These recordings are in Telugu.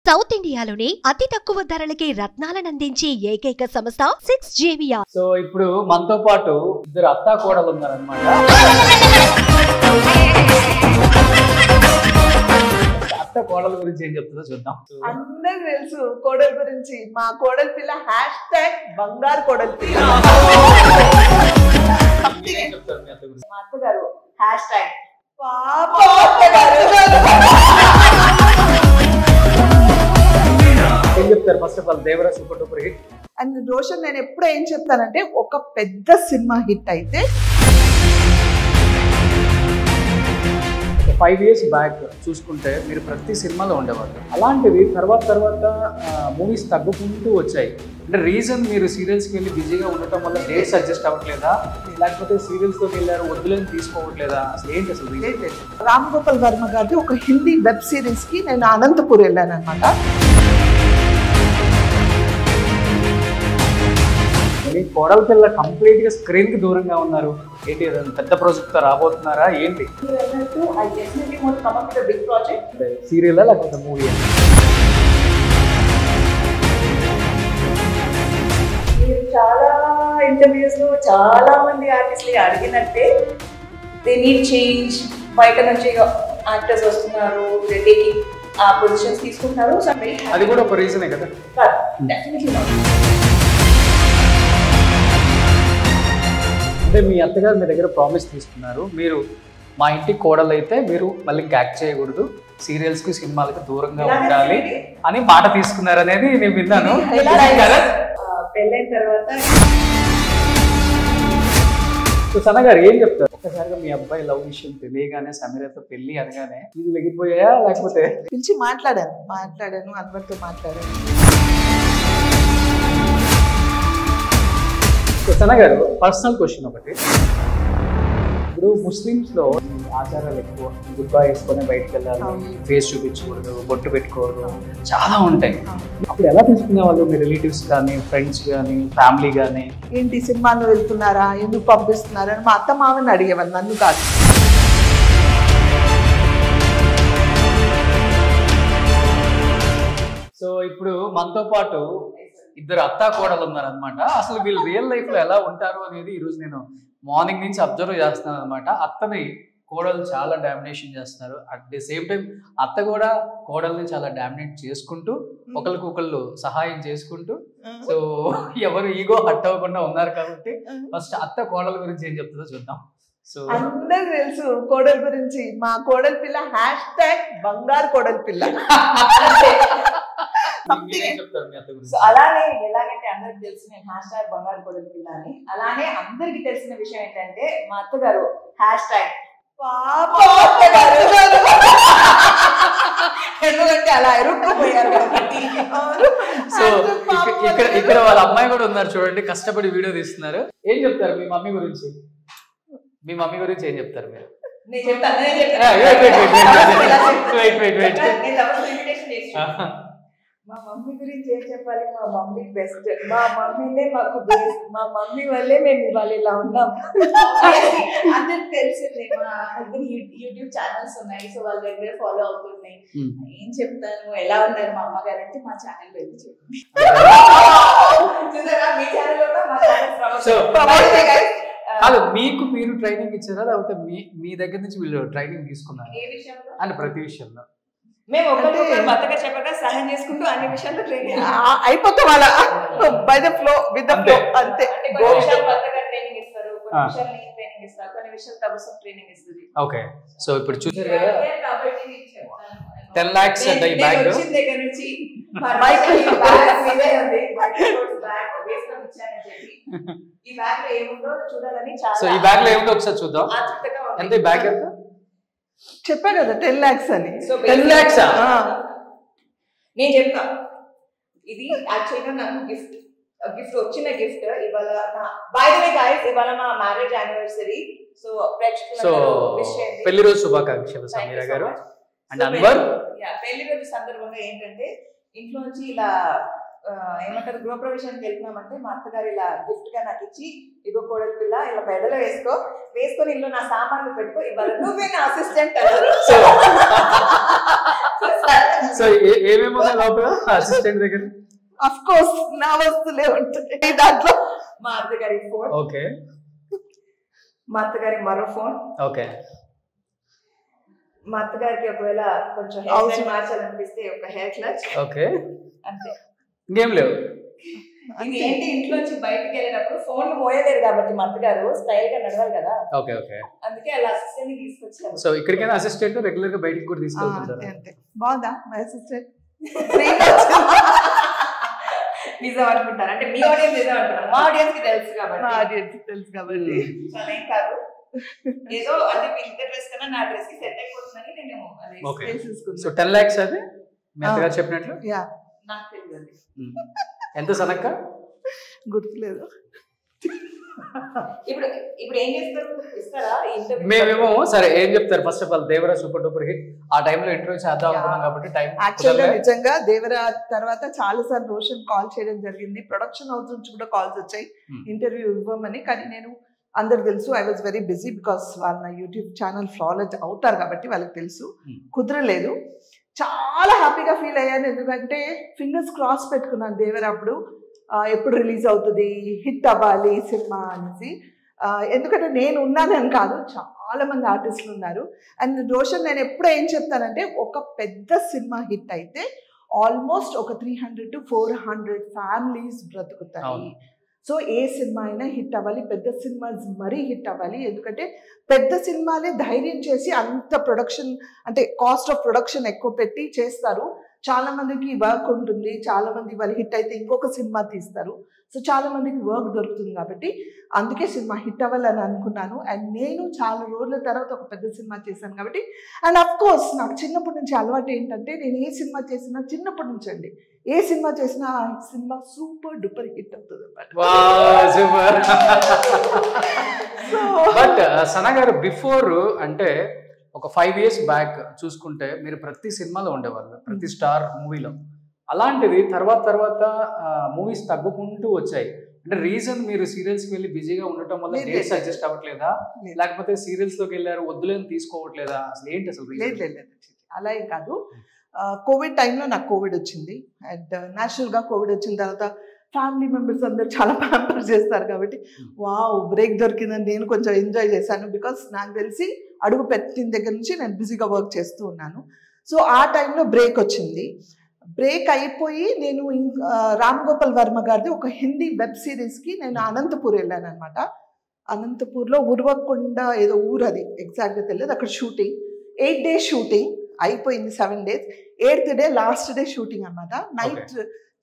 సౌత్ ఇండియాలోనే అతి తక్కువ ధరలకి రత్నాలను అందించే ఏకైక సంస్థ 6JVR. సో ఇప్పుడు మనతో పాటు ఇద్దరు అత్తా కోడలు ఉన్నారన్నమాట. అత్త కోడల గురించి ఏం చెప్తుందో చూద్దాం. అందరికి తెలుసు కోడల గురించి. మా కోడల పిల్ల #బంగారు కోడల పిల్ల. మా అత్తగారు ఏం చెప్తారు? First of all Devara super duper hit. And Roshan నేను ఎప్పుడు ఏం చెప్తానంటే, ఒక పెద్ద సినిమా హిట్ అయితే 5 years బ్యాక్ చూసుకుంటే మీరు ప్రతి సినిమాలో ఉండేవాళ్ళు. అలాంటివి తర్వాత మూవీస్ తగ్గుకుంటూ వచ్చాయి. అంటే రీజన్ మీరు సీరియల్స్కి వెళ్ళి బిజీగా ఉండటం వల్ల డేట్స్ అడ్జస్ట్ అవ్వట్లేదా, లేకపోతే సీరియల్స్లోకి వెళ్ళారు వద్దులేని తీసుకోవట్లేదా, అసలు ఏంటి అసలు రీజన్? రామ్ గోపాల్ వర్మ గారి ఒక హిందీ వెబ్ సిరీస్కి నేను అనంతపూర్ వెళ్ళాను అనమాట. మీ కోడల పిల్ల కంప్లీట్ గా స్క్రీన్ కి దూరంగా ఉన్నారు. ఏంటి పెద్ద ప్రాజెక్ట్ తో రాబోతున్నారా ఏంటి? సీరియల్ లేకపోతే మూవీ? చాలా ఇంటర్వ్యూస్ లో చాలా మంది ఆర్టిస్టులు అడిగినట్టే దే నీడ్ చేంజ్. బయట నుంచి యాక్టర్స్ వస్తున్నారు, టేకింగ్ ఆ పొజిషన్స్ తీసుకుంటున్నారు. అది కూడా ఒక రీజనే కదా? Definitely not. అంటే మీ అత్తగారు మీ దగ్గర ప్రామిస్ తీసుకున్నారు, మీరు మా ఇంటికి కోడలు అయితే మీరు మళ్ళీ యాక్ట్ చేయకూడదు, సీరియల్స్కి సినిమాలకి దూరంగా ఉండాలి అని మాట తీసుకున్నారు అనేది నేను విన్నాను. పెళ్ళైన తర్వాత సో సన గారు ఏం చెప్తారు? ఒక్కసారిగా మీ అబ్బాయి లవ్ విషయం తెలియగానే సమీరతో పెళ్లి అనగానే ఇది లెగిపోయాయా లేకపోతే? పిలిచి మాట్లాడాను అందరితో మాట్లాడాను. సన గారు, పర్సనల్ క్వశ్చన్ ఒకటి. ఇప్పుడు ముస్లిమ్స్లో ఆచారాలు ఎక్కువ. గుడ్ బై వేసుకొని బయటకు వెళ్ళాలి, ఫేస్ చూపించకూడదు, బొట్టు పెట్టుకోవడం చాలా ఉంటాయి. అప్పుడు ఎలా తీసుకునే వాళ్ళు మీ రిలేటివ్స్ కానీ, ఫ్రెండ్స్ కానీ, ఫ్యామిలీ కానీ? ఏంటి సినిమాలో వెళ్తున్నారా, ఎందుకు పంపిస్తున్నారా అని మా అత్త మామని అడిగేవాళ్ళు, నన్ను కాదు. సో ఇప్పుడు మనతో పాటు ఇద్దరు అత్తా కోడలు ఉన్నారనమాట. అసలు వీళ్ళు రియల్ లైఫ్ లో ఎలా ఉంటారు అనేది ఈరోజు నేను మార్నింగ్ నుంచి అబ్జర్వ్ చేస్తున్నాను అనమాట. అత్తని కోడలు చాలా డామినేషన్ చేస్తున్నారు, అట్ ది సేమ్ టైం అత్త కూడా కోడల్ని చాలా డామినేట్ చేసుకుంటూ ఒకరికొకళ్ళు సహాయం చేసుకుంటూ, సో ఎవరు ఈగో హట్ అవ్వకుండా ఉన్నారు. కాబట్టి ఫస్ట్ అత్త కోడల గురించి ఏం చెప్తుందో చూద్దాం. సో అందరికి తెలుసు కోడల గురించి. మా కోడల పిల్ల #బంగారు కోడల పిల్ల. అలానే ఎలాగంటే అందరికి తెలిసిన #బంగారు కోడల పిల్ల అని, అలానే అందరికి తెలిసిన విషయం ఏంటంటే మా అత్తగారు ఎందుకంటే అలా ఎరుక్కుపోయారు కాబట్టి. సో ఇక్కడ వాళ్ళ అమ్మాయి కూడా ఉన్నారు చూడండి, కష్టపడి వీడియో తీస్తున్నారు. ఏం చెప్తారు మీ మమ్మీ గురించి? మీ మమ్మీ గురించి ఏం చెప్తారు మీరు? మా మమ్మీ గురించి ఏం చెప్పాలి? మా మమ్మీ బెస్ట్. మా మమ్మీనే మాకు బెస్ట్. మా మమ్మీ వల్లే మేము ఇవాళ ఇలా ఉన్నాం. అందరికి తెలిసింది మా దగ్గర యూట్యూబ్ ఛానల్స్ ఉన్నాయి, సో వాళ్ళ దగ్గర ఫాలో అవుతున్నాయి. ఏం చెప్తాను, ఎలా ఉన్నారు మా అమ్మగారు అంటే మా ఛానల్ వెళ్ళి చూడండి. చూసారా, మీ ఛానల్ కూడా మా ఛానల్ కాదు, మీకు మీరు ట్రైనింగ్ ఇచ్చారా లేకపోతే మీ దగ్గర నుంచి వీళ్ళు ట్రైనింగ్ తీసుకున్నారు? ఏ విషయంలో అంటే ప్రతి విషయంలో మేము ఒకరికొకరు బతక చెప్పక సహాయం చేసుకుంటూ అన్ని విషయాల్లో ట్రైనింగ్ అయిపోతే వాళ్ళ by the flow with the flow అంతే. కొన్ని విషయాలు బతక ట్రైనింగ్ ఇస్తారు, కొన్ని విషయాలు నేను ట్రైనింగ్ ఇస్తారు, కొన్ని విషయాలు తబస్సు ట్రైనింగ్ ఇస్తుంది. ఓకే, సో ఇప్పుడు చూసారు కదా, కాబట్టి నేను చెప్తాను 10 lakhs అంటే ఈ బ్యాగ్ వచ్చిన దగ్గర నుంచి బైక్ మీదే ఉంది, బైక్ వేసుకొని వచ్చానని చెప్పి ఈ బ్యాగ్ లో ఏముందో చూడాలని చాలా. సో ఈ బ్యాగ్ లో ఏముందో ఒకసారి చూద్దాం. ఎంత ఈ బ్యాగ్? ఎంత చెప్పా కదా, 10 lakhs అని. 10 lakhs నేను చెప్తా. ఇది యాక్చువల్గా నాకు గిఫ్ట్ వచ్చిన గిఫ్ట్ ఇవాళ. బై ది వే గైస్, ఇవాళ మా మ్యారేజ్ యానివర్సరీ. సో పెళ్లి రోజు శుభాకాంక్షలు సమీర గారు. అండ్ అన్వర్, పెళ్లి రోజు సందర్భంగా ఏంటంటే ఇంట్లో నుంచి ఇలా ఏమంటారు గృహప్రవేశానికి వెళ్తున్నామంటే మా అత్తగారు ఇలా గిఫ్ట్ గా నాకు ఇచ్చి, ఇగో కోడలి పిల్ల ఇలా మెడలో వేసుకొని ఇంట్లో నా సామాన్లు పెట్టుకో, ఇవాళ నువ్వే నా అసిస్టెంట్ అన్నారు. సో ఏమేమి ఉన్నాయి లోపల అసిస్టెంట్ దగ్గర? అఫ్ కోర్స్ నా వస్తువులే ఉంటాయి దాంట్లో. మా అత్తగారి ఫోన్, ఓకే మా అత్తగారి మరో ఫోన్, ఓకే మా అత్తగారికి ఒకవేళ కొంచెం హెయిర్ స్టైల్ మార్చాలనిపిస్తే ఒక హెయిర్ క్లచ్, ఓకే అంతే. ఇంకేం లేవు. ఇది ఏంటి, ఇంట్లోంచి బయటకు వెళ్ళేటప్పుడు ఫోన్ మోయలేరు కాబట్టి మా అత్తగారు స్టైల్ గా నడవాలి కదా, ఓకే ఓకే. అందుకే అలా అసిస్టెంట్ ని తీసుకొచ్చారు. సో ఇక్కడికైనా అసిస్టెంట్ రెగ్యులర్ గా బయటికి కూడా తీసుకెళ్తుంటారు. అంతే. బాగుందా మై అసిస్టెంట్? నిజం అనుకుంటారు, అంటే మీ ఆడియన్స్ నిజం అంటారు, మా ఆడియన్స్ కి తెలుసు కాబట్టి. ఆడియన్స్ తెలుసు కాబట్టి అదేం కాదు, ఏదో అంటే మీ ఇద్దరు డ్రెస్ కన్నా నా డ్రెస్ కి సెట్ అయిపోతుందని నేను ఓకే. సో 10 lakhs అది మీ అత్తగారు చెప్పినట్లు? యా, నాకు తెలియదు. ఎంత సనక్క? గుర్తులేదు. ఇప్పుడు ఇప్పుడు ఏం చేస్తారు, ఇస్తారా ఇంటర్వ్యూ? మేమేమో సరే ఏం చెప్తారు, first of all Devara super duper hit, ఆ టైంలో ఇంటర్వ్యూ చేద్దాం అనుకున్నాం కాబట్టి టైం యాక్చువల్గా నిజంగా దేవరా తర్వాత చాలా సార్లు రోషన్ కాల్ చేయడం జరిగింది, ప్రొడక్షన్ హౌస్ నుంచి కూడా కాల్స్ వచ్చాయి ఇంటర్వ్యూ ఇవ్వమని. కానీ నేను అందరికి తెలుసు I was very busy because వాళ్ళ నా యూట్యూబ్ ఛానల్ ఫాలో అవుతారు కాబట్టి వాళ్ళకి తెలుసు, కుదరలేదు. చాలా హ్యాపీగా ఫీల్ అయ్యాను, ఎందుకంటే ఫింగర్స్ క్రాస్ పెట్టుకున్నాను దేవరా అప్పుడు ఎప్పుడు రిలీజ్ అవుతుంది, హిట్ అవ్వాలి సినిమా అనేసి. ఎందుకంటే నేను ఉన్నానని కాదు, చాలా మంది ఆర్టిస్టులు ఉన్నారు. అండ్ రోషన్ నేను ఎప్పుడు ఏం చెప్తానంటే, ఒక పెద్ద సినిమా హిట్ అయితే ఆల్మోస్ట్ ఒక 300 to 400 ఫ్యామిలీస్ బ్రతుకుతాయి. సో ఏ సినిమా అయినా హిట్ అవ్వాలి, పెద్ద సినిమా మరీ హిట్ అవ్వాలి. ఎందుకంటే పెద్ద సినిమాలే ధైర్యం చేసి అంత ప్రొడక్షన్ అంటే కాస్ట్ ఆఫ్ ప్రొడక్షన్ ఎక్కువ పెట్టి చేస్తారు. చాలా మందికి వర్క్ ఉంటుంది, చాలా మంది వాళ్ళు హిట్ అయితే ఇంకొక సినిమా తీస్తారు. సో చాలా మందికి వర్క్ దొరుకుతుంది కాబట్టి అందుకే సినిమా హిట్ అవ్వాలని అనుకున్నాను. అండ్ నేను చాలా రోజుల తర్వాత ఒక పెద్ద సినిమా చేశాను కాబట్టి. అండ్ అఫ్ కోర్స్ నాకు చిన్నప్పటి నుంచి అలవాటు ఏంటంటే, నేను ఏ సినిమా చేసినా చిన్నప్పటి నుంచి అండి, ఏ సినిమా చేసినా ఆ సినిమా సూపర్ డూపర్ హిట్ అవుతుంది అన్నమాట. బట్ సనా గారు బిఫోర్ అంటే ఒక 5 years బ్యాక్ చూసుకుంటే మీరు ప్రతి సినిమాలో ఉండేవాళ్ళు, ప్రతి స్టార్ మూవీలో. అలాంటిది తర్వాత మూవీస్ తగ్గుకుంటూ వచ్చాయి. అంటే రీజన్ మీరు సీరియల్స్కి వెళ్ళి బిజీగా ఉండటం వల్ల డేట్స్ అడ్జస్ట్ అవ్వట్లేదా, లేకపోతే సీరియల్స్ లోకి వెళ్ళారు వద్దులేని తీసుకోవట్లేదా, అసలు ఏంటి అసలు? లేదు అలా ఏం కాదు. కోవిడ్ టైంలో నాకు కోవిడ్ వచ్చింది. అండ్ న్యాచురల్గా కోవిడ్ వచ్చిన తర్వాత ఫ్యామిలీ మెంబర్స్ అందరు చాలా ప్యాంపర్ చేస్తారు కాబట్టి వావ్ బ్రేక్ దొరికిందని నేను కొంచెం ఎంజాయ్ చేశాను. బికాస్ నాకు తెలిసి అడుగు పెట్టిన దగ్గర నుంచి నేను బిజీగా వర్క్ చేస్తూ ఉన్నాను. సో ఆ టైంలో బ్రేక్ వచ్చింది. బ్రేక్ అయిపోయి నేను రామ్ గోపాల్ వర్మ గారిది ఒక హిందీ వెబ్ సిరీస్కి నేను అనంతపూర్ వెళ్ళాను అనమాట. అనంతపూర్లో ఉర్వకొండ ఏదో ఊరు, అది ఎగ్జాక్ట్గా తెలియదు. అక్కడ షూటింగ్ 8 days షూటింగ్ అయిపోయింది, 7 days. 8th day last day shooting అనమాట. నైట్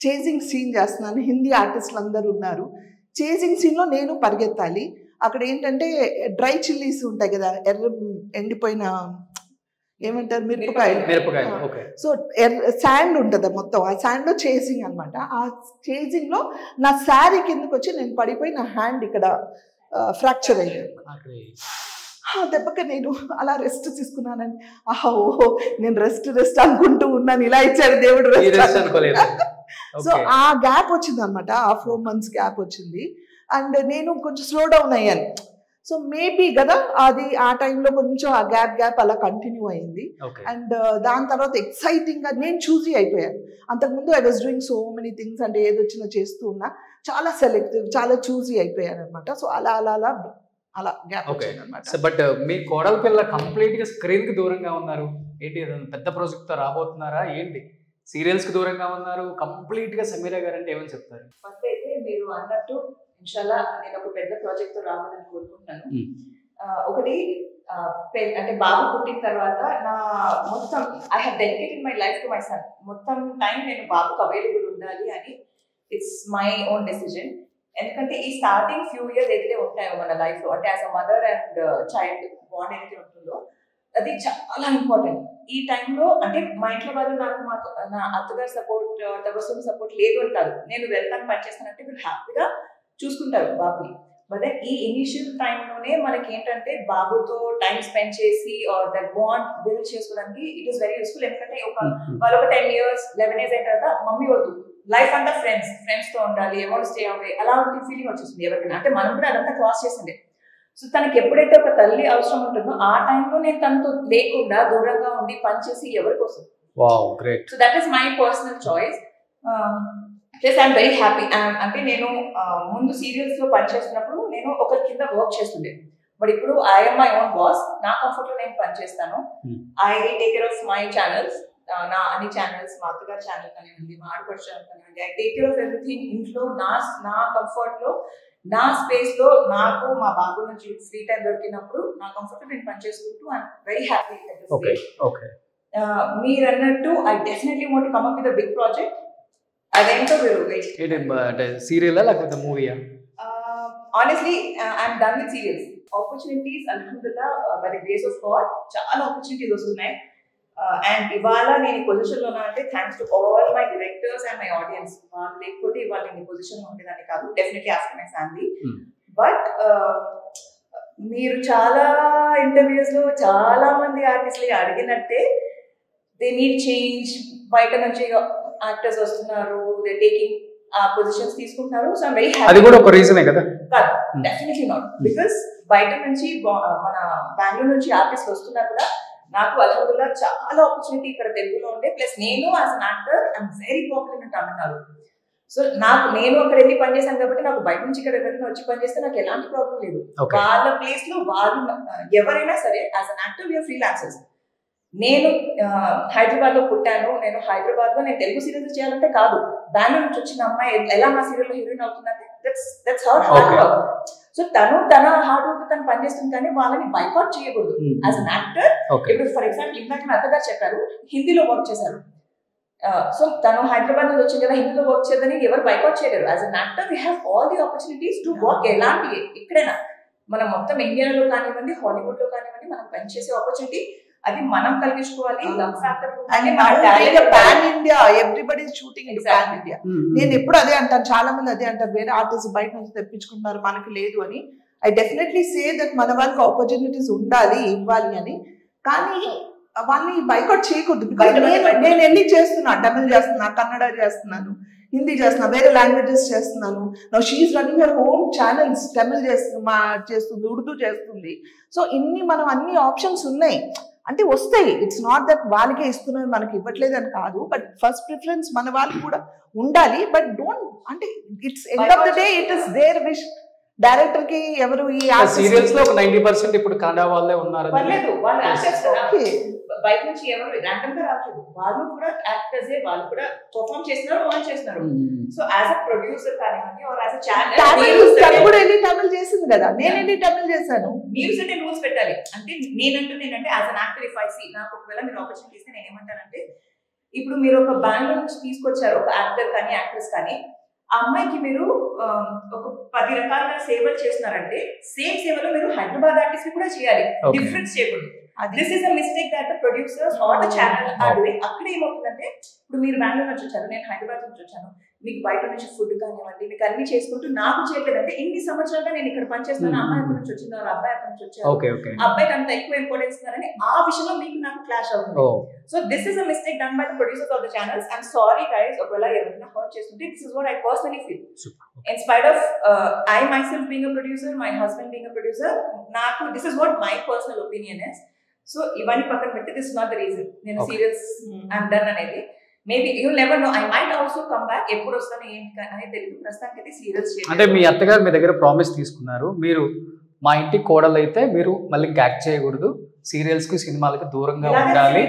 చేజింగ్ సీన్ చేస్తున్నాను, హిందీ ఆర్టిస్టులు అందరూ ఉన్నారు. చేజింగ్ సీన్లో నేను పరిగెత్తాలి. అక్కడ ఏంటంటే డ్రై చిల్లీస్ ఉంటాయి కదా, ఎండిపోయిన ఏమంటారు మిరపకాయలు. సో శాండ్ ఉంటుంది మొత్తం, ఆ శాండ్లో చేసింగ్ అనమాట. ఆ చేసింగ్లో నా శారీ కిందకి వచ్చి నేను పడిపోయి నా హ్యాండ్ ఇక్కడ ఫ్రాక్చర్ అయ్యాను. దెబ్బకి నేను అలా రెస్ట్ తీసుకున్నానని ఓహో నేను రెస్ట్ అనుకుంటూ ఉన్నాను, ఇలా ఇచ్చాడు దేవుడు రెస్ట్ అనుకోలేదు. సో ఆ గ్యాప్ వచ్చింది అనమాట, ఆ 4 months గ్యాప్ వచ్చింది. అండ్ నేను కొంచెం స్లో డౌన్ అయ్యాను. సో మేబీ కదా అది ఆ టైంలో కొంచెం ఆ గ్యాప్ అలా కంటిన్యూ అయింది. అండ్ దాని తర్వాత ఎక్సైటింగ్గా నేను చూజీ అయిపోయాను. అంతకుముందు I was doing so many things, అంటే ఏదొచ్చినా చేస్తూ ఉన్నా, చాలా సెలెక్టివ్, చాలా చూజీ అయిపోయాను అనమాట. సో అలా గ్యాప్ వచ్చింది అనమాట. బట్ మీ కోడల పిల్ల కంప్లీట్ గా స్క్రీన్ కి దూరంగా ఉన్నారు ఏంటి, పెద్ద ప్రాజెక్ట్ తో రాబోతున్నారా ఏంటి? సీరియల్స్ కి దూరంగా ఉన్నారు, కంప్లీట్ గా సమీరా గారు అంటే ఏమని చెప్తారు? ఫస్ట్ అయితే మీరు అన్నట్టు ఇన్షాల్లా నేను ఒక పెద్ద ప్రాజెక్ట్ తో రావాలని కోరుకుంటున్నాను. ఒకటి అంటే బాబు పుట్టిన తర్వాత నా మొత్తం I have dedicated my life to my son. మొత్తం టైం నేను బాబుకు అవైలబుల్ ఉండాలి అని ఇట్స్ మై ఓన్ డెసిజన్. ఎందుకంటే ఈ స్టార్టింగ్ ఫ్యూ ఇయర్స్ ఏదైతే ఉంటాయో మన లైఫ్ లో, అంటే as a mother and child bond ఏదైతే ఉంటుందో అది చాలా ఇంపార్టెంట్. ఈ టైంలో అంటే మా ఇంట్లో వాళ్ళు మాకు నా అత్తగారి సపోర్ట్, తబస్సుమ్ సపోర్ట్ లేదు అంటారు. నేను వెళ్తాను పని చేస్తానంటే వీళ్ళు హ్యాపీగా చూసుకుంటారు బాబుని. బట్ ఈ ఇనిషియల్ టైంలోనే మనకి ఏంటంటే బాబుతో టైం స్పెండ్ చేసి దట్ బాండ్ బిల్డ్ చేసుకోవడానికి ఇట్ ఈస్ వెరీ యూస్ఫుల్. ఎందుకంటే వాళ్ళు ఒక 10 years 11 years అయిన తర్వాత మమ్మీ వద్దు, లైఫ్ అంతా ఫ్రెండ్స్ తో ఉండాలి, ఎవరు స్టే అవే, అలాంటి ఫీలింగ్ వచ్చేసింది ఎవరికైనా. అంటే మనం కూడా అదంతా క్రాస్ చేసిండే. సో తనకి ఎప్పుడైతే ఒక తల్లి అవసరం ఉంటుందో ఆ టైంలో నేను తనతో లేకుండా దూరంగా ఉండి పనిచేసి ఎవరి కోసం, wow great. So that is my personal choice. Plus I'm very happy. అంటే నేను ముందు సీరియల్స్ లో పనిచేస్తున్నప్పుడు నేను ఒకరి కింద వర్క్ చేస్తుండే, బట్ ఇప్పుడు ఐఎమ్ మై ఓన్ బాస్. నా కంఫర్ట్ లో నేను పనిచేస్తాను. I take care of my channels, నా అన్ని ఛానల్స్, మా అత్తగారి ఛానల్ కానివ్వండి, మా ఆడపడి ఛానల్ కానివ్వండి. I take care of everything. ఇంట్లో నా కంఫర్ట్ లో, నా స్పేస్ లో, నాకు మా బాబు నుంచి ఫ్రీ టైం దొరికినప్పుడు నా కంఫర్ట్ నేను పనిచేసుకుంటూ ఐఎమ్ వెరీ హ్యాపీ. మీరు అన్నట్టు I definitely want to come up with a big project. అదేంటో మీరు అంటే సీరియల్ లేకపోతే మూవీయా? Honestly I'm done with serials. Opportunities అల్హమ్దుల్లా by the grace of God చాలా ఆపర్చునిటీస్ వస్తున్నాయి. అండ్ ఇవాళ నేను ఈ పొజిషన్ లో ఉన్నా అంటే thanks to all my directors and my audience. వాళ్ళు లేకపోతే ఇవాళ నేను ఈ పొజిషన్ లో ఉండేదాన్ని కాదు. Definitely after my family. But మీరు చాలా ఇంటర్వ్యూస్ లో చాలా మంది ఆర్టిస్టులు అడిగినట్టే దే నీడ్ చేంజ్. బయట నుంచి యాక్టర్స్ వస్తున్నారు, దే టేకింగ్ పొజిషన్స్ తీసుకుంటున్నారు. So I'm very happy. అది కూడా ఒక రీజనే కదా? కాదు, డెఫినెట్లీ నాట్. బికాస్ బయట నుంచి మన బెంగళూరు నుంచి ఆర్టిస్ట్ వస్తున్నా కూడా నాకు అల్హమ్దుల్లా చాలా ఆపర్చునిటీ ఇక్కడ తెలుగులో ఉండే. ప్లస్ నేను as an actor I'm very popular in Tamil Nadu. So నేను అక్కడ వెళ్ళి పనిచేశాను కాబట్టి నాకు బయట నుంచి ఇక్కడ ఎవరైనా వచ్చి పనిచేస్తే నాకు ఎలాంటి ప్రాబ్లం లేదు. వాళ్ళ ప్లేస్ లో వాళ్ళు ఎవరైనా సరే as an actor we are freelancers. నేను హైదరాబాద్ లో పుట్టాను. నేను హైదరాబాద్ లో నేను తెలుగు సీరియల్స్ చేయాలంటే కాదు, బెంగళూరు నుంచి వచ్చిన అమ్మాయి ఎలా నా సీరియల్ లో హీరోయిన్ అవుతుందంటే that's how hard work. So తన హార్డ్ వర్క్ తను పనిచేస్తుంది, కానీ వాళ్ళని బైకాట్ చేయకూడదు యాజ్ అన్ యాక్టర్. ఇప్పుడు ఫర్ ఎగ్జాంపుల్ ఇందాక మా అత్తగారు చెప్పారు హిందీలో వర్క్ చేశారు. సో తను హైదరాబాద్ నుంచి వచ్చింది కదా, హిందీలో వర్క్ చేయదని ఎవరు బైకాట్ చేయలేరు. As an actor we have all the opportunities to work. ఎలాంటి ఎక్కడైనా మనం మొత్తం ఇండియాలో కానివ్వండి, హాలీవుడ్ లో కానివ్వండి, మనం పనిచేసే ఆపర్చునిటీ అది మనం కలిగించుకోవాలి. Pan India, everybody shooting in pan India. నేను ఎప్పుడు అదే అంటాను, చాలా మంది అదే అంటారు, వేరే ఆర్టిస్ట్ బయట నుంచి తెప్పించుకుంటున్నారు మనకి లేదు అని. ఐ డెఫినెట్లీ సే దట్ మన వాళ్ళకి ఆపర్చునిటీస్ ఉండాలి, ఇవ్వాలి అని. కానీ వాళ్ళని బైకాట్ చేయకూడదు. నేను వెళ్ళి చేస్తున్నా, తమిళ్ చేస్తున్నా, కన్నడ చేస్తున్నాను, హిందీ చేస్తున్నా, వేరే లాంగ్వేజెస్ చేస్తున్నాను. Now she's running her home channels. Tamil చేస్తుంది, ఉర్దూ చేస్తుంది. సో మనం అన్ని ఆప్షన్స్ ఉన్నాయి అంటే వస్తాయి. ఇట్స్ నాట్ దట్ వాళ్ళకే ఇస్తున్నారు మనకి ఇవ్వట్లేదు అని కాదు. బట్ ఫస్ట్ ప్రిఫరెన్స్ మన వాళ్ళకి కూడా ఉండాలి. బట్ డోంట్ అంటే it's end of the day it is their wish. Director కి ఎవరు ఈ సీరియల్స్ లో 90% ఇప్పుడు కన్నడ వాళ్ళే ఉన్నారు. బయట నుంచి ఎవరు ర్యాండమ్ గా రావట్లేదు, వాళ్ళు కూడా యాక్టర్స్, వాళ్ళు కూడా పర్ఫార్మ్ చేస్తున్నారు, ఓన్ చేస్తున్నారు. సో యాజ్ అ ప్రొడ్యూసర్ కానివ్వండి ఆర్ యాజ్ అ ఛానల్ కూడా వెళ్ళి తమిళ్ చేసింది కదా, నేను వెళ్ళి తమిళ్ చేశాను. మీరు సరే రూల్స్ పెట్టాలి. అంటే నేనంటే as an actor if I see నాకు ఒకవేళ మీరు ఆపర్చునిటీ ఇస్తే నేను ఏమంటానంటే, ఇప్పుడు మీరు ఒక బెంగళూరు నుంచి తీసుకొచ్చారు ఒక యాక్టర్ కానీ యాక్ట్రెస్ కానీ, ఆ అమ్మాయికి మీరు ఒక 10 రకాల సేవలు చేస్తున్నారంటే సేమ్ సేవలో మీరు హైదరాబాద్ ఆర్టిస్ట్ కూడా చేయాలి, డిఫరెన్స్ చేయకూడదు. This is a mistake that the producers or the channel are doing. అక్కడ ఏమవుతుందంటే, ఇప్పుడు మీరు బెంగళూరు నుంచి వచ్చారు, నేను హైదరాబాద్ నుంచి వచ్చాను, మీకు బయట నుంచి ఫుడ్ కానివ్వండి, మీకు అన్ని చేసుకుంటూ నాకు చేయట్లేదు అంటే ఇన్ని సంవత్సరాలుగా నేను ఇక్కడ పనిచేస్తాను, అమ్మాయి అక్కడి నుంచి వచ్చిందో అబ్బాయి అక్కడి నుంచి వచ్చారు, అబ్బాయికి అంత ఎక్కువ ఇంపార్టెన్స్ ఇస్తున్నారని ఆ విషయంలో మీకు నాకు క్లాష్ అవుతుంది. So this is a mistake done by the producers of the channels. I'm sorry guys, ఒకవేళ ఎవరైనా హర్ట్ చేస్తుంటే this is what I personally feel. In spite of I myself being a producer, my husband being a producer, నాకు this is what my personal opinion is. So ఇవన్నీ పక్కన పెట్టి this is not the reason నేను సీరియల్స్ I'm done అనేది. Maybe you never know, I might also come back. ఎప్పుడు వస్తాను ఏంటి అనేది తెలియదు. ప్రస్తుతానికి అయితే సీరియల్స్ అంటే మీ అత్తగారు మీ దగ్గర ప్రామిస్ తీసుకున్నారు, మీరు మా ఇంటికి కోడలు అయితే మీరు మళ్ళీ యాక్ట్ చేయకూడదు, సీరియల్స్ కి సినిమాలకి దూరంగా ఉండాలి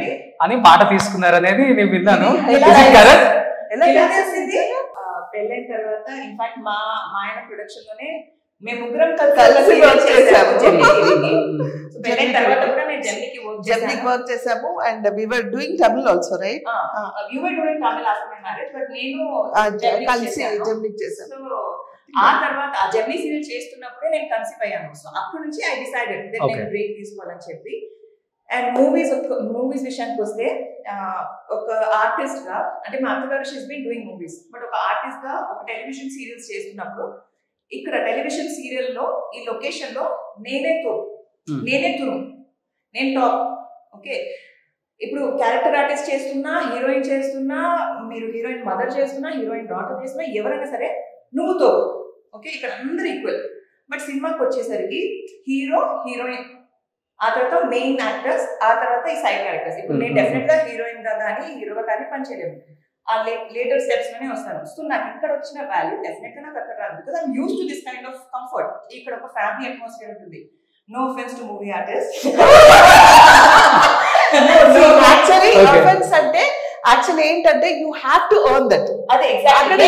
అని మాట తీసుకున్నారు అనేది నేను విన్నాను. పెళ్ళైన తర్వాత ఇన్ఫాక్ట్ మా ఆయన ప్రొడక్షన్ లోనే మేము ముగ్గురం కలిసి వర్క్ చేసాము. పెళ్ళైన తర్వాత కూడా నేను జెమినికి వర్క్ చేసాము. And we were doing Tamil also, right? You were doing Tamil after my marriage, but నేను కలిసి జెమినికి చేసాను. సో ఆ తర్వాత ఆ జర్నీ సీరియల్ చేస్తున్నప్పుడే నేను కన్సీవ్ అయ్యాను. సో అప్పటి నుంచి ఐ డిసైడెడ్ నేను బ్రేక్ తీసుకోవాలని చెప్పి. అండ్ మూవీస్ విషయానికి వస్తే ఒక ఆర్టిస్ట్ గా, అంటే మా అత్తగారు she's been doing movies, but ఒక ఆర్టిస్ట్ గా ఒక టెలివిజన్ సీరియల్స్ చేస్తున్నప్పుడు ఇక్కడ టెలివిజన్ సీరియల్ లో ఈ లొకేషన్ లో నేనే తును, నేను టాప్. ఓకే, ఇప్పుడు క్యారెక్టర్ ఆర్టిస్ట్ చేస్తున్నా, హీరోయిన్ చేస్తున్నా, మీరు హీరోయిన్ మదర్ చేస్తున్నా, హీరోయిన్ డాటర్ చేస్తున్నా, ఎవరైనా సరే నువ్వు తో. ఓకే, ఇక్కడ అందరు ఈక్వల్. బట్ సినిమాకి వచ్చేసరికి హీరో హీరోయిన్ ఆ తర్వాత మెయిన్ యాక్టర్స్, ఆ తర్వాత ఈ సైడ్ క్యారెక్టర్స్. ఇప్పుడు నేను డెఫినెట్ గా హీరోయిన్ గా కానీ హీరోగా కానీ పనిచేయలేము, ఆ లేటర్ స్టెప్స్ లోనే వస్తాను. సో నాకు ఇక్కడ వచ్చిన వాల్యూ డెఫినెట్ గా నాకు అక్కడ రాదు, because I'm use to this kind of comfort. ఇక్కడ ఒక ఫ్యామిలీ అట్మాస్ఫియర్ ఉంటుంది. No offence to movie artist. Actually ఏంటంటే you have to earn that. అదే అక్కడ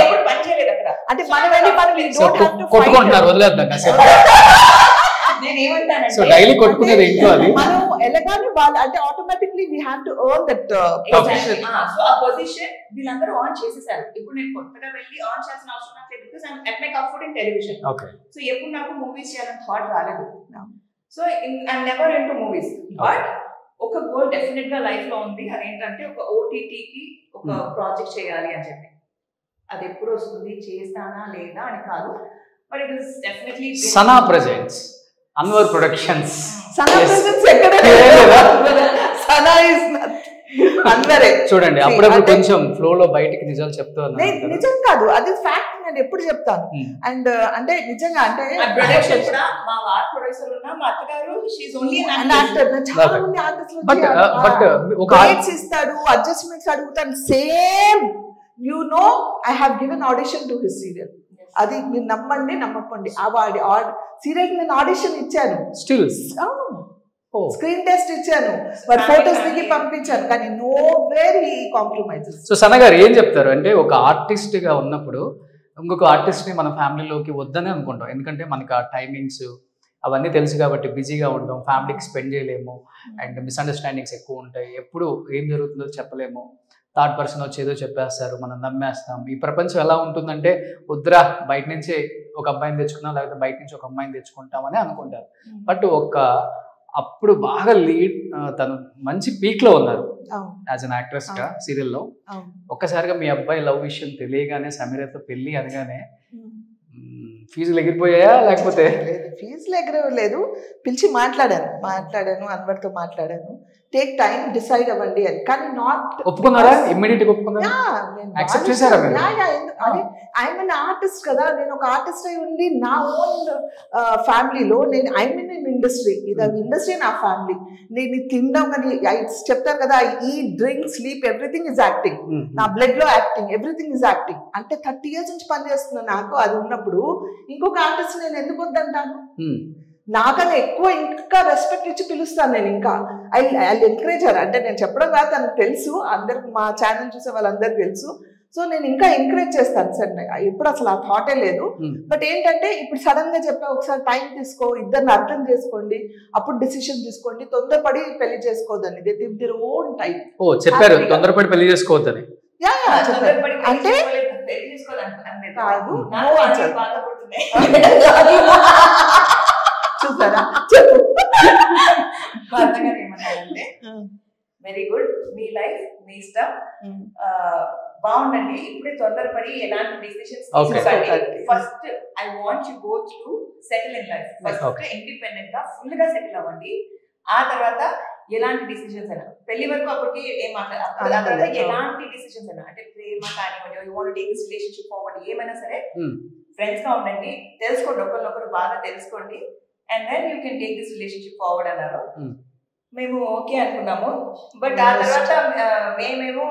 ఎప్పుడు పని చేయలేదు అక్కడ. అంటే మనం కొట్టుకుంటున్నారు, వదిలేద్దాం. నేను ఏమంటానంటే సో డైలీ కొట్టుకునేది ఇంట్లో అది. మనం ఎలాగానే వాళ్ళు అంటే automatically we have to earn that position. So ఆ పొజిషన్ వీళ్ళందరూ ఆన్ చేసేసారు. ఇప్పుడు నేను కొత్తగా వెళ్ళి ఆన్ చేయాల్సిన అవసరం నాకు లేదు, because I'm at my comfort in television. So ఎప్పుడు నాకు మూవీస్ చేయాలని థాట్ రాలేదు. So I'm never into movies. But ఒక గోల్ డెఫినెట్ గా లైఫ్ లో ఉంది, అదేంటంటే ఒక ఓటీటీకి ఒక ప్రాజెక్ట్ చేయాలి అని చెప్పి. అది ఎప్పుడు వస్తుంది, చేస్తానా లేదా అని కాదు, but it is definitely Sana presents, Anwar productions. Sana presents ఎక్కడ సనా ఇస్ అన్వరే. చూడండి అప్పుడప్పుడు కొంచెం ఫ్లో లో బయటికి నిజాలు చెప్తూ ఉన్నాను. నిజం కాదు, అది ఫ్యాక్ట్, నేను ఎప్పుడు చెప్తాను. అండ్ అంటే నిజంగా అంటే ప్రొడక్షన్ కూడా మా వార్ ప్రొడ్యూసర్ ఉన్న మా అత్తగారు she is only an actor. చాలా మంది ఆర్టిస్టులు బట్ ఒక డేట్స్ ఇస్తాడు, అడ్జస్ట్మెంట్స్ అడుగుతాను. Same you know I have given audition to his serial. అది మీరు నమ్మండి నమ్మకండి, ఆ సీరియల్ నేను ఆడిషన్ ఇచ్చాను, స్టిల్ స్క్రీన్ టెస్ట్ ఇచ్చాను, మరి ఫోటోస్ దిగి పంపించాను, కానీ no very compromises. So Sana గారు ఏం చెప్తారు అంటే, ఒక ఆర్టిస్ట్ గా ఉన్నప్పుడు ఇంకొక ఆర్టిస్ట్ ని మన ఫ్యామిలీలోకి వద్దనే అనుకుంటాం, ఎందుకంటే మనకి ఆ టైమింగ్స్ అవన్నీ తెలుసు కాబట్టి బిజీగా ఉంటాం, ఫ్యామిలీకి స్పెండ్ చేయలేము, అండ్ మిస్అండర్స్టాండింగ్స్ ఎక్కువ ఉంటాయి, ఎప్పుడు ఏం జరుగుతుందో చెప్పలేము, థర్డ్ పర్సన్ వచ్చి ఏదో చెప్పేస్తారు, మనం నమ్మేస్తాం. ఈ ప్రపంచం ఎలా ఉంటుందంటే, వద్దురా బయట నుంచి ఒక అబ్బాయిని తెచ్చుకున్నాం, లేకపోతే బయట నుంచి ఒక అమ్మాయిని తెచ్చుకుంటామని అనుకుంటారు. బట్ అప్పుడు బాగా లీడ్, తను మంచి పీక్ లో ఉన్నారు యాజ్ అన్ యాక్ట్రెస్ గా సీరియల్లో. ఒక్కసారిగా మీ అబ్బాయి లవ్ విషయం తెలియగానే, సమీరతో పెళ్లి అనగానే ఫీజులు ఎగిరిపోయాయా లేకపోతే? ఫీజులు ఎగిరలేదు, పిలిచి మాట్లాడాను అన్వర్తో మాట్లాడాను, టేక్ టైం డిసైడ్ అవ్వండి అని. కానీ నాట్ ఒప్పుకున్నారా? ఇమ్మీడియట్ గా ఒప్పుకున్నారా? యాక్సెప్ట్ చేశారా మీరు? ఐఎమ్ అన్ ఆర్టిస్ట్ కదా, నేను ఒక ఆర్టిస్ట్ అయి ఉండి నా ఓన్ ఫ్యామిలీలో నేను ఐఎమ్ ఇన్ ఇండస్ట్రీ, ఇది ఇండస్ట్రీ నా ఫ్యామిలీ. నేను తినడం కానీ చెప్తారు కదా, ఈ drink sleep everything is acting, నా బ్లడ్ లో యాక్టింగ్, ఎవ్రీథింగ్ ఇస్ యాక్టింగ్. అంటే 30 years నుంచి పనిచేస్తున్నాను. నాకు అది ఉన్నప్పుడు ఇంకొక ఆర్టిస్ట్ నేను ఎందుకు వద్దంటాను? నాకన్నా ఎక్కువ ఇంకా రెస్పెక్ట్ ఇచ్చి పిలుస్తాను నేను. ఇంకా ఐ ఎంకరేజర్, అంటే నేను చెప్పడం కాదు, తనకు తెలుసు, అందరికి మా ఛానల్ చూసే వాళ్ళందరికీ తెలుసు. సో నేను ఇంకా ఎంకరేజ్ చేస్తాను సార్, ఎప్పుడు అసలు ఆ థాటే లేదు. బట్ ఏంటంటే ఇప్పుడు సడన్ గా చెప్పా, ఒకసారి టైం తీసుకో, ఇద్దరిని అర్థం చేసుకోండి, అప్పుడు డిసిషన్ తీసుకోండి, తొందరపడి పెళ్లి చేసుకోవద్దని. దిర్ ఓన్ టైం. ఓ చెప్పారు, తొందరపడి పెళ్లి చేసుకోవద్దని. అంటే కాదు, చూసారా? చెప్పు. ఏమన్నారంటే, వెరీ గుడ్, మీ లైఫ్ మీ ఇష్టం, బాగుండండి, ఇప్పుడే తొందరపడి ఎలాంటి డిసిషన్స్ తీసుకోకండి. First I want you go to settle in life. First independent గా ఫుల్ గా సెటిల్ అవ్వండి. ఆ తర్వాత ఎలాంటి డిసిషన్స్ అయినా, పెళ్లి వరకు అప్పటికి ఏం మాట్లాడాలి, ఆ తర్వాత ఎలాంటి డిసిషన్స్ అయినా, అంటే ప్రేమ కానివ్వండి, you want to take this relationship forward, ఏమైనా సరే ఫ్రెండ్స్ గా ఉండండి, తెలుసుకోండి, ఒకరినొకరు బాగా తెలుసుకోండి, and then you can take this relationship forward అన్నారు. మేము ఓకే అనుకున్నాము. బట్ ఆ తర్వాత మేము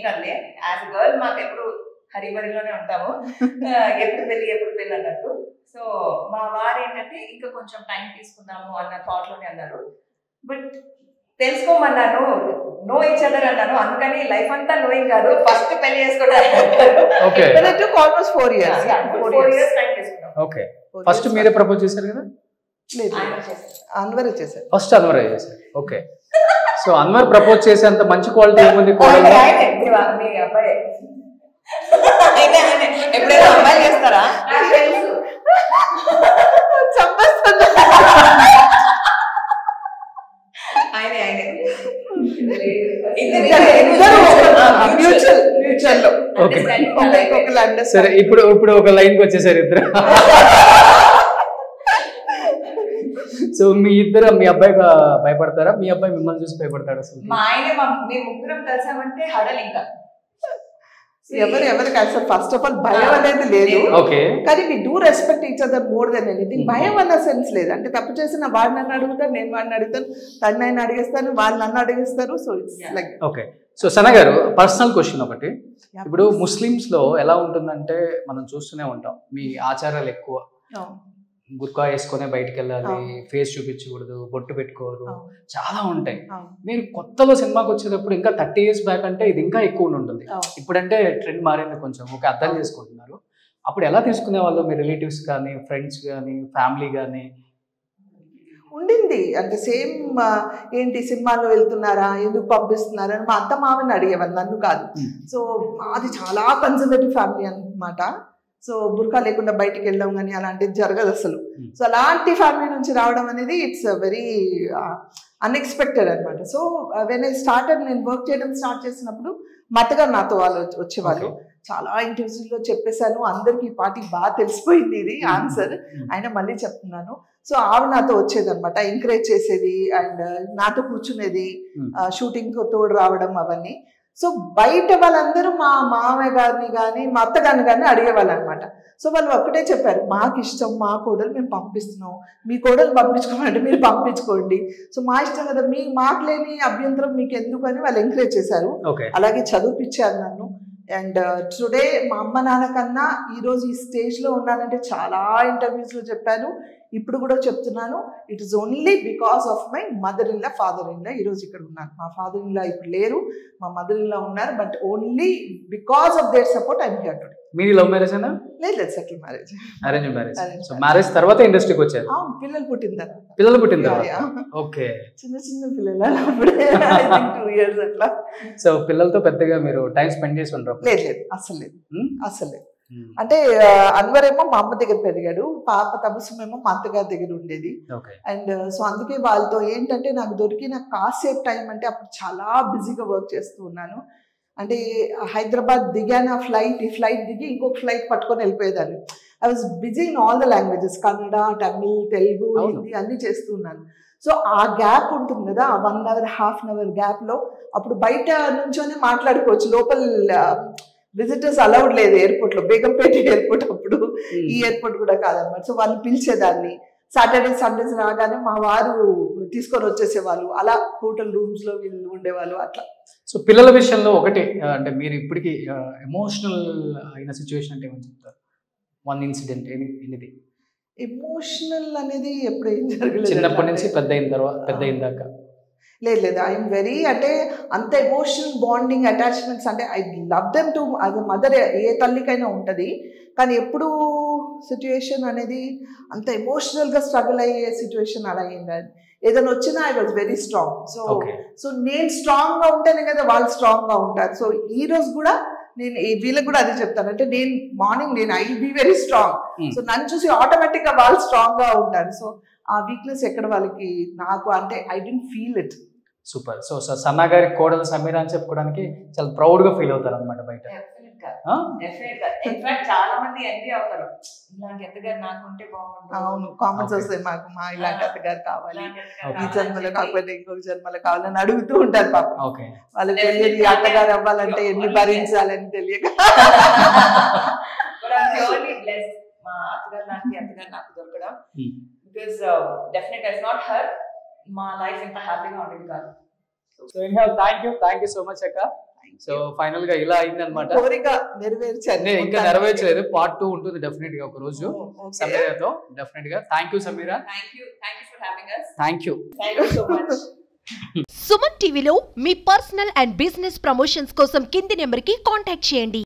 కదలే, యాజ్ గర్ల్ మాకు ఎప్పుడు హరిబరిలోనే ఉంటాము, ఎప్పుడు పెళ్లి అన్నట్టు. సో మా వారు ఏంటంటే ఇంకా కొంచెం టైం తీసుకుందాము అన్న థాట్ లోనే అన్నారు. బట్ తెలుసుకోమన్నాను, నో ఈచ్ అదర్ అన్నాను, అందుకని లైఫ్ అంతా నోయింగ్ కాదు, ఫస్ట్ పెళ్లి చేసుకోవడానికి ఆల్మోస్ట్ 4 years టైం తీసుకున్నాం. ఓకే, ఫస్ట్ మీరే ప్రపోజ్ చేశారు కదా? అన్వర్ చేశారు. ఫస్ట్ అన్వర్ చేశారు. ఓకే, సో అన్వర్ ప్రపోజ్ చేసేంత మంచి క్వాలిటీ ఏముంది? ఎప్పుడైనా అమ్మాయిలు చేస్తారా? సరే, ఇప్పుడు ఒక లైన్ కి వచ్చేసారు ఇద్దరు. సో మీ అబ్బాయి భయపడతారా? మీ అబ్బాయి మిమ్మల్ని చూసి భయపడతాడు? అసలు మా ఆయన మేము ముగ్గురం కలిసామంటే హడల్. ఇంకా ఎవరికి అసలు ఫస్ట్ ఆఫ్ ఆల్ భయం అనేది లేదు. ఓకే, కానీ we do respect each other more than anything. భయం అన్న సెన్స్ లేదు. అంటే తప్పు చేసిన వాడు నన్ను అడుగుతాను, నేను వాడిని అడుగుతాను, తను ఆయన అడిగేస్తాను, వాళ్ళు నన్ను అడిగేస్తారు. So it's like okay. So Sana garu, personal question ఒకటి. ఇప్పుడు ముస్లిమ్స్ లో ఎలా ఉంటుందంటే మనం చూస్తూనే ఉంటాం, మీ ఆచారాలు ఎక్కువ, గుర్కా వేసుకునే బయటకు వెళ్ళాలి, ఫేస్ చూపించకూడదు, బొట్టు పెట్టుకోరు, చాలా ఉంటాయి. మీరు కొత్తలో సినిమాకి వచ్చేటప్పుడు ఇంకా 30 years బ్యాక్ అంటే ఇది ఇంకా ఎక్కువ ఉంటుంది. ఇప్పుడంటే ట్రెండ్ మారింది కొంచెం, ఓకే, అర్థం చేసుకుంటున్నారు. అప్పుడు ఎలా తీసుకునే వాళ్ళు మీ రిలేటివ్స్ కానీ, ఫ్రెండ్స్ కానీ, ఫ్యామిలీ కానీ? ఉండింది అంటే సేమ్, ఏంటి సినిమాలో వెళ్తున్నారా, ఎందుకు పంపిస్తున్నారా అని మా అత్త మామని అడిగేవాళ్ళు, నన్ను కాదు. సో అది చాలా కన్సర్వేటివ్ ఫ్యామిలీ అన్నమాట. సో బుర్కా లేకుండా బయటికి వెళ్ళడం కానీ అలాంటిది జరగదు అసలు. సో అలాంటి ఫ్యామిలీ నుంచి రావడం అనేది ఇట్స్ వెరీ అన్ఎక్స్పెక్టెడ్ అనమాట. సో వెన్ ఐ స్టార్టెడ్, నేను వర్క్ చేయడం స్టార్ట్ చేసినప్పుడు మతగారు నాతో వాళ్ళు వచ్చేవాళ్ళు. చాలా ఇంటర్వ్యూస్లో చెప్పేశాను, అందరికి ఈ పార్టీ బాగా తెలిసిపోయింది ఇది ఆన్సర్, అయినా మళ్ళీ చెప్తున్నాను. సో ఆవిడ నాతో వచ్చేదన్నమాట, ఎంకరేజ్ చేసేది అండ్ నాతో కూర్చునేది, షూటింగ్ తోడు రావడం అవన్నీ. సో బయట వాళ్ళందరూ మా మామయ్య గారిని కానీ మా అత్తగారిని కానీ అడిగేవాళ్ళు అనమాట. సో వాళ్ళు ఒక్కటే చెప్పారు, మాకు ఇష్టం, మా కోడలు మేము పంపిస్తున్నాం, మీ కోడలు పంపించుకోమంటే మీరు పంపించుకోండి, సో మా ఇష్టం కదా, మాకు లేని అభ్యంతరం మీకు ఎందుకు అని వాళ్ళు ఎంకరేజ్ చేశారు. అలాగే చదివిపించారు నన్ను. అండ్ టుడే మా అమ్మ నాన్న కన్నా ఈరోజు ఈ స్టేజ్లో ఉన్నానంటే చాలా ఇంటర్వ్యూస్లో చెప్పాను, ఇప్పుడు కూడా చెప్తున్నాను, it is only because of my mother in law, father in law ఈరోజు ఇక్కడ ఉన్నాను. మా ఫాదర్ ఇన్ లా ఇప్పుడు లేరు, మా మదర్ ఇన్ లా ఉన్నారు, but only because of their support I'm here today. మీది లవ్ మ్యారేజ్ అయినా? లేదు, settle marriage. Arrange marriage. So marriage తర్వాత ఇండస్ట్రీకి వచ్చారు? పిల్లలు పుట్టిన తర్వాత. పిల్లలు పుట్టిన తర్వాత, ఓకే. చిన్న చిన్న పిల్లలు అప్పుడే 2 years అట్లా. సో పిల్లలతో పెద్దగా మీరు టైం స్పెండ్ చేసి ఉంటారు? లేదు లేదు, అసలు లేదు, అసలు లేదు. అంటే అన్వర్ ఏమో మా అమ్మ దగ్గర పెరిగాడు, పాప తబస్సుమేమో మా అత్తగారి దగ్గర ఉండేది. అండ్ సో అందుకే వాళ్ళతో ఏంటంటే నాకు దొరికిన కాసేపు టైం అంటే అప్పుడు చాలా బిజీగా వర్క్ చేస్తూ ఉన్నాను. అంటే హైదరాబాద్ దిగాను, ఈ ఫ్లైట్ దిగి ఇంకొక ఫ్లైట్ పట్టుకొని వెళ్ళిపోయేదాన్ని. I was busy in all the languages, Kannada, Tamil, Telugu, Hindi అన్ని చేస్తూ ఉన్నాను. సో ఆ గ్యాప్ ఉంటుంది కదా, 1 hour, ½ hour గ్యాప్లో అప్పుడు బయట నుంచోనే మాట్లాడుకోవచ్చు, లోపల విజిటర్స్ అలౌడ్ లేదు ఎయిర్పోర్ట్లో, బేగంపేట ఎయిర్పోర్ట్ అప్పుడు, ఈ ఎయిర్పోర్ట్ కూడా కాదన్నమాట. సో వాళ్ళు పిలిచేదాన్ని, సాటర్డే సండేస్ రాగానే మా వారు తీసుకొని వచ్చేసేవాళ్ళు, అలా హోటల్ రూమ్స్లో వీళ్ళు ఉండేవాళ్ళు అట్లా. సో పిల్లల విషయంలో ఒకటి అంటే మీరు ఇప్పటికీ ఎమోషనల్ అయిన సిచ్యువేషన్ అంటే ఏమని చెప్తారు? 1 incident ఎనిది? ఎమోషనల్ అనేది ఎప్పుడు ఏం జరగలేదు, చిన్నప్పటి నుంచి పెద్ద అయిన దాకా. లేదు, ఐఎమ్ వెరీ, అంటే అంత ఎమోషనల్ బాండింగ్ అటాచ్మెంట్స్, అంటే I love them too as a mother, ఏ తల్లికైనా ఉంటుంది. కానీ ఎప్పుడు సిచ్యువేషన్ అనేది అంత ఎమోషనల్గా స్ట్రగుల్ అయ్యే సిచ్యువేషన్ అలా అయింది. ఏదైనా వచ్చినా I was very strong. So నేను స్ట్రాంగ్గా ఉంటేనే కదా వాళ్ళు స్ట్రాంగ్గా ఉంటారు. సో ఈ రోజు కూడా నేను వీళ్ళకి కూడా అదే చెప్తాను, అంటే నేను morning I will be very strong. So నన్ను చూసి ఆటోమేటిక్గా వాళ్ళు స్ట్రాంగ్గా ఉంటారు. సో ఆ వీక్నెస్ ఎక్కడ వాళ్ళకి, నాకు అంటే I don't feel it. Super. So సన్నా గారి కోడలు సమీర అని చెప్పుకోవడానికి చాలా ప్రౌడ్ గా ఫీల్ అవుతారు అనమాట బయట. చాలా మంది ఎంపీ అవుతారు, ఇలాంటి అత్తగారు నాకు ఉంటే బాగుంటుంది. అవును, కామెంట్స్ వస్తాయి మాకు, మా ఇలాంటి అత్తగారు కావాలి, ఈ జన్మలో కాకపోతే ఇంకొక జన్మలో కావాలని అడుగుతూ ఉంటారు పాప. వాళ్ళకి తెలియదు ఈ అత్తగారు అవ్వాలంటే ఎన్ని భరించాలని తెలియక. మా అత్తగారు నాకు దొరకడం, because definite if not her మా లైఫ్ ఎంత హ్యాపీగా ఉండేది కాదు. So thank you so much అక్క. సో ఫైనల్ గా ఇలా అయింది అనమాట. కోరిక నెరవేర్చాను, ఇంకా నెరవేర్చలేదు. part 2 ఉంటుంది డెఫినెట్ గా ఒక రోజు సమీరతో. డెఫినెట్ గా thank you Sameera. Thank you so much. Suman టీవీలో మీ పర్సనల్ అండ్ బిజినెస్ ప్రమోషన్స్ కోసం కింది నెంబర్ కి కాంటాక్ట్ చేయండి.